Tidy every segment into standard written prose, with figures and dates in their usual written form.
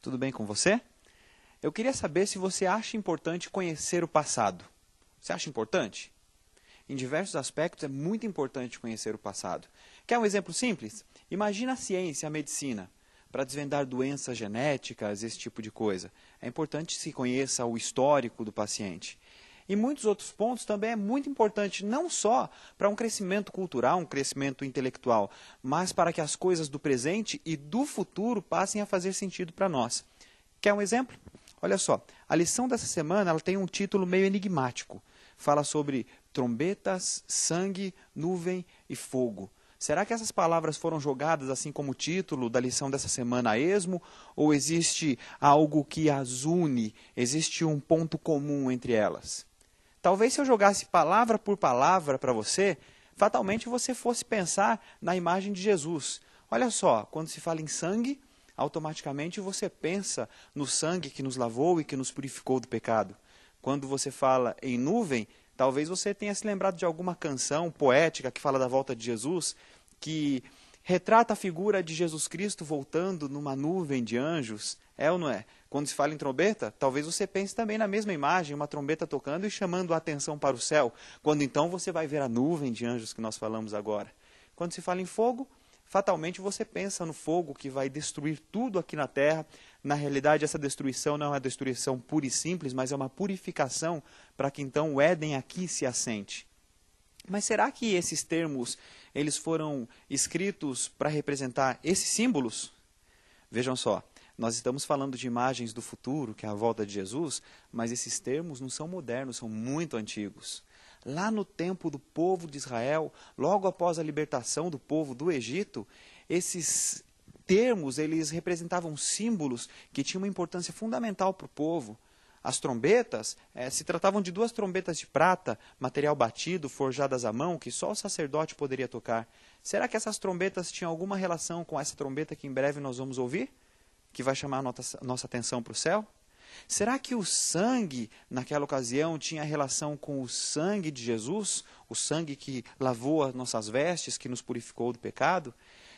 Tudo bem com você? Eu queria saber se você acha importante conhecer o passado. Você acha importante? Em diversos aspectos é muito importante conhecer o passado. Quer um exemplo simples? Imagina a ciência, a medicina, para desvendar doenças genéticas, esse tipo de coisa. É importante que se conheça o histórico do paciente. Em muitos outros pontos também é muito importante, não só para um crescimento cultural, um crescimento intelectual, mas para que as coisas do presente e do futuro passem a fazer sentido para nós. Quer um exemplo? Olha só, a lição dessa semana ela tem um título meio enigmático. Fala sobre trombetas, sangue, nuvem e fogo. Será que essas palavras foram jogadas assim como título da lição dessa semana a esmo? Ou existe algo que as une? Existe um ponto comum entre elas? Talvez se eu jogasse palavra por palavra para você, fatalmente você fosse pensar na imagem de Jesus. Olha só, quando se fala em sangue, automaticamente você pensa no sangue que nos lavou e que nos purificou do pecado. Quando você fala em nuvem, talvez você tenha se lembrado de alguma canção poética que fala da volta de Jesus, que retrata a figura de Jesus Cristo voltando numa nuvem de anjos. É ou não é? Quando se fala em trombeta, talvez você pense também na mesma imagem, uma trombeta tocando e chamando a atenção para o céu. Quando então você vai ver a nuvem de anjos que nós falamos agora. Quando se fala em fogo, fatalmente você pensa no fogo que vai destruir tudo aqui na terra. Na realidade, essa destruição não é uma destruição pura e simples, mas é uma purificação para que então o Éden aqui se assente. Mas será que esses termos eles foram escritos para representar esses símbolos? Vejam só, nós estamos falando de imagens do futuro, que é a volta de Jesus, mas esses termos não são modernos, são muito antigos. Lá no tempo do povo de Israel, logo após a libertação do povo do Egito, esses termos eles representavam símbolos que tinham uma importância fundamental para o povo. As trombetas se tratavam de duas trombetas de prata, material batido, forjadas à mão, que só o sacerdote poderia tocar. Será que essas trombetas tinham alguma relação com essa trombeta que em breve nós vamos ouvir? Que vai chamar a nossa atenção para o céu? Será que o sangue, naquela ocasião, tinha relação com o sangue de Jesus? O sangue que lavou as nossas vestes, que nos purificou do pecado?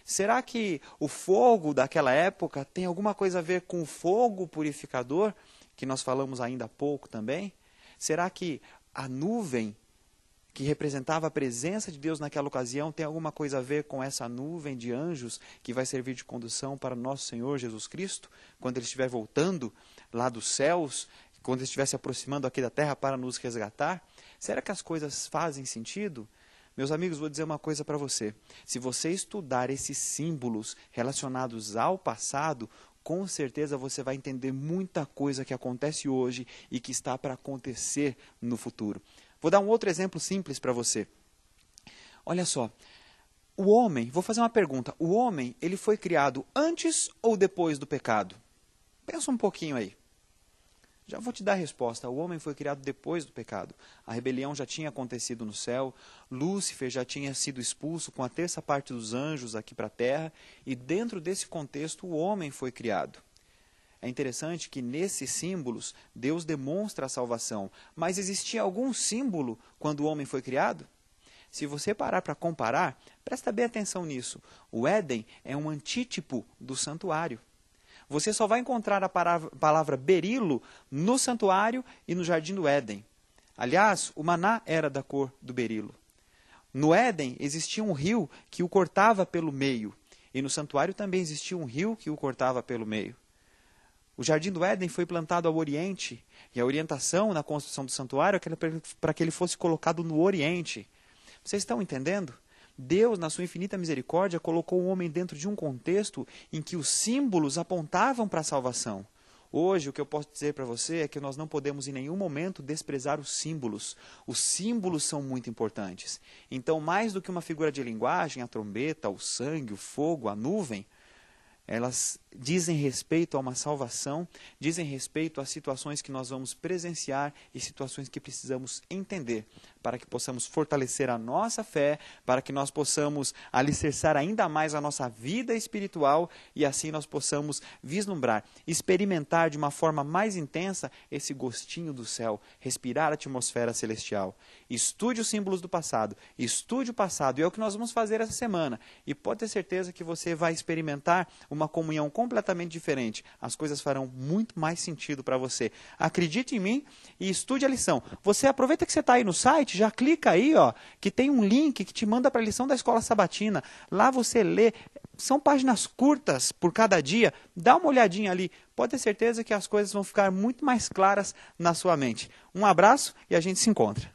Será que o fogo daquela época tem alguma coisa a ver com o fogo purificador, que nós falamos ainda há pouco também? Será que a nuvem que representava a presença de Deus naquela ocasião tem alguma coisa a ver com essa nuvem de anjos que vai servir de condução para nosso Senhor Jesus Cristo, quando Ele estiver voltando lá dos céus, quando Ele estiver se aproximando aqui da terra para nos resgatar? Será que as coisas fazem sentido? Meus amigos, vou dizer uma coisa para você. Se você estudar esses símbolos relacionados ao passado, com certeza você vai entender muita coisa que acontece hoje e que está para acontecer no futuro. Vou dar um outro exemplo simples para você. Olha só, o homem, vou fazer uma pergunta, o homem ele foi criado antes ou depois do pecado? Pensa um pouquinho aí. Já vou te dar a resposta, o homem foi criado depois do pecado. A rebelião já tinha acontecido no céu, Lúcifer já tinha sido expulso com a terça parte dos anjos aqui para a terra, e dentro desse contexto o homem foi criado. É interessante que nesses símbolos Deus demonstra a salvação, mas existia algum símbolo quando o homem foi criado? Se você parar para comparar, presta bem atenção nisso. O Éden é um antítipo do santuário. Você só vai encontrar a palavra berilo no santuário e no jardim do Éden. Aliás, o maná era da cor do berilo. No Éden existia um rio que o cortava pelo meio, e no santuário também existia um rio que o cortava pelo meio. O jardim do Éden foi plantado ao oriente, e a orientação na construção do santuário era para que ele fosse colocado no oriente. Vocês estão entendendo? Deus, na sua infinita misericórdia, colocou o homem dentro de um contexto em que os símbolos apontavam para a salvação. Hoje, o que eu posso dizer para você é que nós não podemos em nenhum momento desprezar os símbolos. Os símbolos são muito importantes. Então, mais do que uma figura de linguagem, a trombeta, o sangue, o fogo, a nuvem, elas dizem respeito a uma salvação, dizem respeito a situações que nós vamos presenciar e situações que precisamos entender, para que possamos fortalecer a nossa fé, para que nós possamos alicerçar ainda mais a nossa vida espiritual e assim nós possamos vislumbrar, experimentar de uma forma mais intensa esse gostinho do céu, respirar a atmosfera celestial. Estude os símbolos do passado, estude o passado, e é o que nós vamos fazer essa semana. E pode ter certeza que você vai experimentar uma comunhão completamente diferente. As coisas farão muito mais sentido para você. Acredite em mim e estude a lição. Você aproveita que você está aí no site, já clica aí, ó, que tem um link que te manda para a lição da Escola Sabatina. Lá você lê. São páginas curtas por cada dia. Dá uma olhadinha ali. Pode ter certeza que as coisas vão ficar muito mais claras na sua mente. Um abraço e a gente se encontra.